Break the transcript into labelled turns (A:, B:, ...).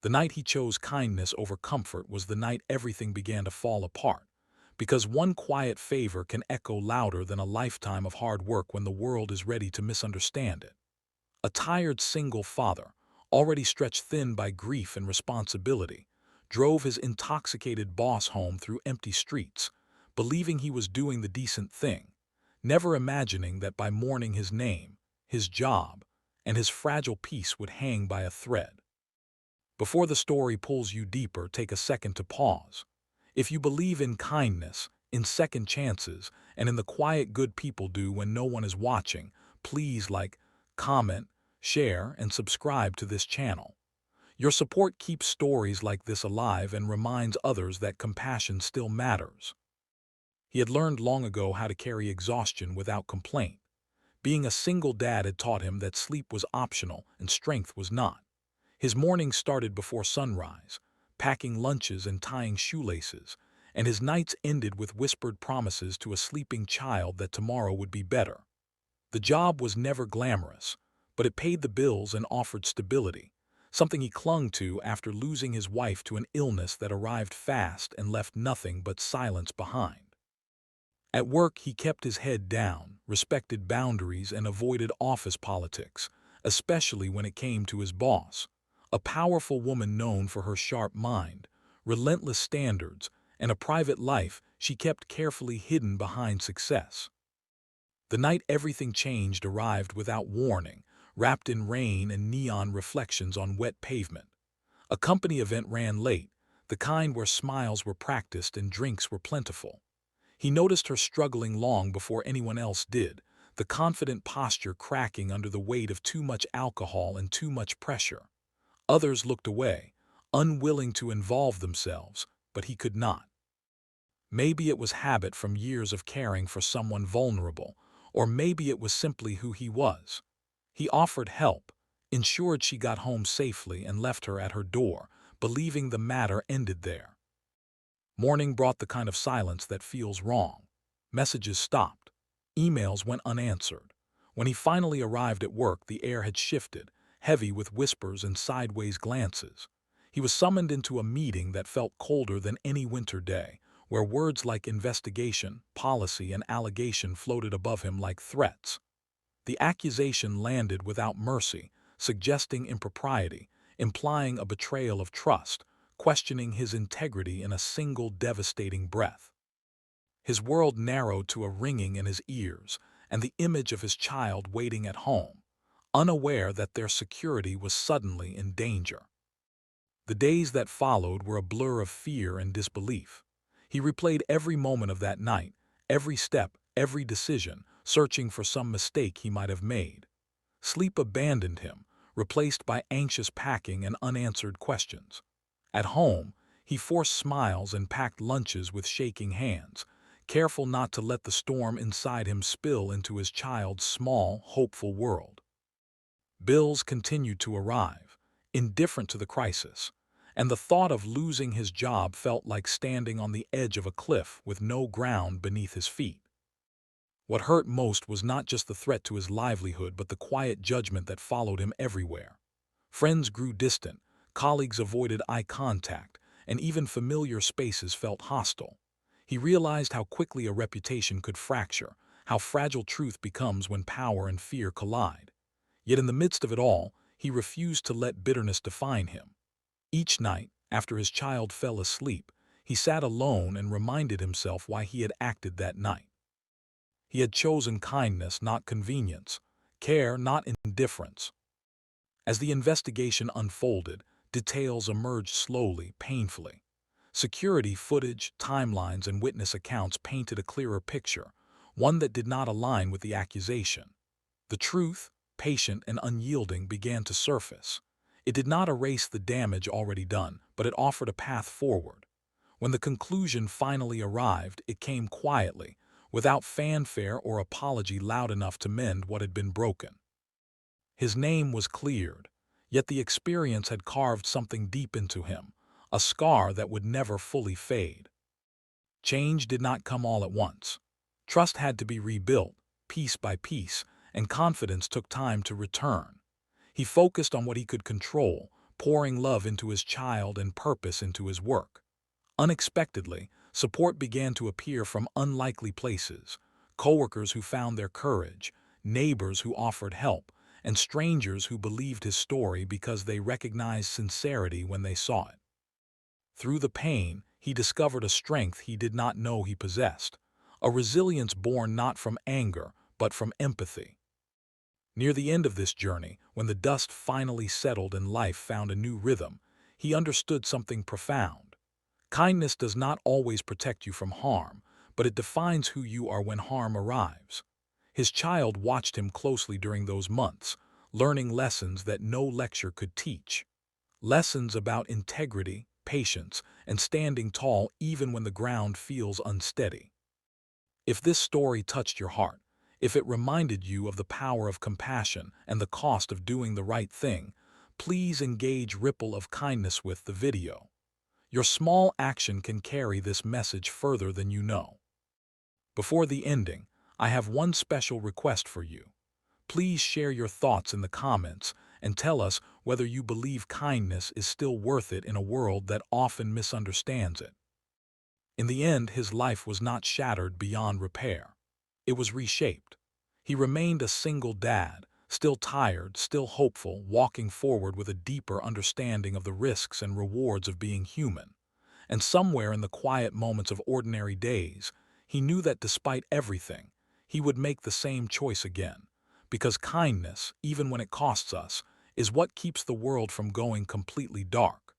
A: The night he chose kindness over comfort was the night everything began to fall apart, because one quiet favor can echo louder than a lifetime of hard work when the world is ready to misunderstand it. A tired single father, already stretched thin by grief and responsibility, drove his intoxicated boss home through empty streets, believing he was doing the decent thing, never imagining that by morning his name, his job, and his fragile peace would hang by a thread. Before the story pulls you deeper, take a second to pause. If you believe in kindness, in second chances, and in the quiet good people do when no one is watching, please like, comment, share, and subscribe to this channel. Your support keeps stories like this alive and reminds others that compassion still matters. He had learned long ago how to carry exhaustion without complaint. Being a single dad had taught him that sleep was optional and strength was not. His mornings started before sunrise, packing lunches and tying shoelaces, and his nights ended with whispered promises to a sleeping child that tomorrow would be better. The job was never glamorous, but it paid the bills and offered stability, something he clung to after losing his wife to an illness that arrived fast and left nothing but silence behind. At work, he kept his head down, respected boundaries, and avoided office politics, especially when it came to his boss, a powerful woman known for her sharp mind, relentless standards, and a private life she kept carefully hidden behind success. The night everything changed arrived without warning, wrapped in rain and neon reflections on wet pavement. A company event ran late, the kind where smiles were practiced and drinks were plentiful. He noticed her struggling long before anyone else did, the confident posture cracking under the weight of too much alcohol and too much pressure. Others looked away, unwilling to involve themselves, but he could not. Maybe it was habit from years of caring for someone vulnerable, or maybe it was simply who he was. He offered help, ensured she got home safely, and left her at her door, believing the matter ended there. Morning brought the kind of silence that feels wrong. Messages stopped. Emails went unanswered. When he finally arrived at work, the air had shifted, heavy with whispers and sideways glances. He was summoned into a meeting that felt colder than any winter day, where words like investigation, policy, and allegation floated above him like threats. The accusation landed without mercy, suggesting impropriety, implying a betrayal of trust, questioning his integrity in a single devastating breath. His world narrowed to a ringing in his ears, and the image of his child waiting at home, unaware that their security was suddenly in danger. The days that followed were a blur of fear and disbelief. He replayed every moment of that night, every step, every decision, searching for some mistake he might have made. Sleep abandoned him, replaced by anxious packing and unanswered questions. At home, he forced smiles and packed lunches with shaking hands, careful not to let the storm inside him spill into his child's small, hopeful world. Bills continued to arrive, indifferent to the crisis, and the thought of losing his job felt like standing on the edge of a cliff with no ground beneath his feet. What hurt most was not just the threat to his livelihood, but the quiet judgment that followed him everywhere. Friends grew distant, colleagues avoided eye contact, and even familiar spaces felt hostile. He realized how quickly a reputation could fracture, how fragile truth becomes when power and fear collide. Yet in the midst of it all, he refused to let bitterness define him. Each night, after his child fell asleep, he sat alone and reminded himself why he had acted that night. He had chosen kindness, not convenience, care, not indifference. As the investigation unfolded, details emerged slowly, painfully. Security footage, timelines, and witness accounts painted a clearer picture, one that did not align with the accusation. The truth, patient and unyielding, began to surface. It did not erase the damage already done, but it offered a path forward. When the conclusion finally arrived, it came quietly, without fanfare or apology loud enough to mend what had been broken. His name was cleared, yet the experience had carved something deep into him, a scar that would never fully fade. Change did not come all at once. Trust had to be rebuilt, piece by piece, and confidence took time to return. He focused on what he could control, pouring love into his child and purpose into his work. Unexpectedly, support began to appear from unlikely places: coworkers who found their courage, neighbors who offered help, and strangers who believed his story because they recognized sincerity when they saw it. Through the pain, he discovered a strength he did not know he possessed, a resilience born not from anger, but from empathy. Near the end of this journey, when the dust finally settled and life found a new rhythm, he understood something profound. Kindness does not always protect you from harm, but it defines who you are when harm arrives. His child watched him closely during those months, learning lessons that no lecture could teach. Lessons about integrity, patience, and standing tall even when the ground feels unsteady. If this story touched your heart, if it reminded you of the power of compassion and the cost of doing the right thing, please engage Ripple of Kindness with the video. Your small action can carry this message further than you know. Before the ending, I have one special request for you. Please share your thoughts in the comments and tell us whether you believe kindness is still worth it in a world that often misunderstands it. In the end, his life was not shattered beyond repair. It was reshaped. He remained a single dad, still tired, still hopeful, walking forward with a deeper understanding of the risks and rewards of being human. And somewhere in the quiet moments of ordinary days, he knew that despite everything, he would make the same choice again. Because kindness, even when it costs us, is what keeps the world from going completely dark.